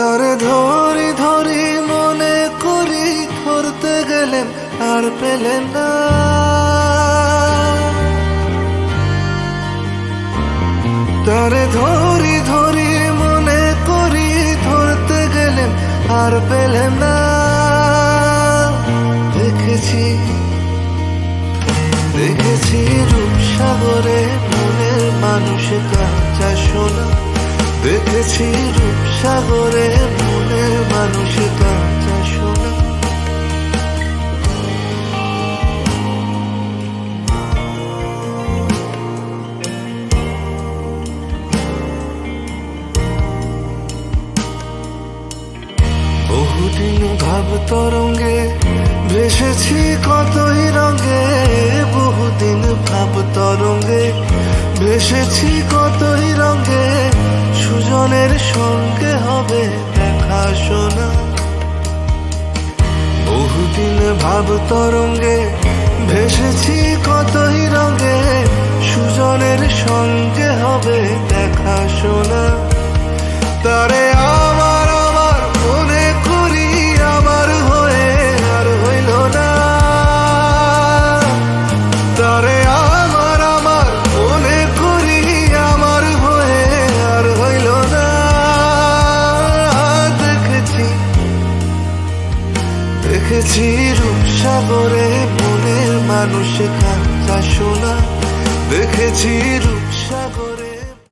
তারে ধরি ধরি মনে করি, ধরতে গেলেন আর পেলেন না। তারে ধরি ধরি মনে করি, ধরতে গেলেন আর পেলেন না। দেখেছি দেখেছি রূপসাগরে মনের মানুষ কাঁচা সোনা। দেখেছি রূপসাগরে মনের মানুষ কাঁচা সোনা। বহুদিন ভাব তরঙ্গে ভেসেছি কতই রঙে। বহুদিন ভাব তরঙ্গে ভেসেছি কতই রঙে। সুজনের সঙ্গে হবে দেখা শোনা। বহুদিন ভাব তরঙ্গে ভেসেছি কতই রঙে। সুজনের সঙ্গে হবে দেখা শোনা। তারে আমার আমার মনে করি, আমার হয়ে আর হইল না। তারে আমার আমার মনে করি, আমার হয়ে আর হইল না। দেখেছি দেখেছি রূপসাগরে মনের মানুষ কাঁচা সোনা। দেখেছি রূপ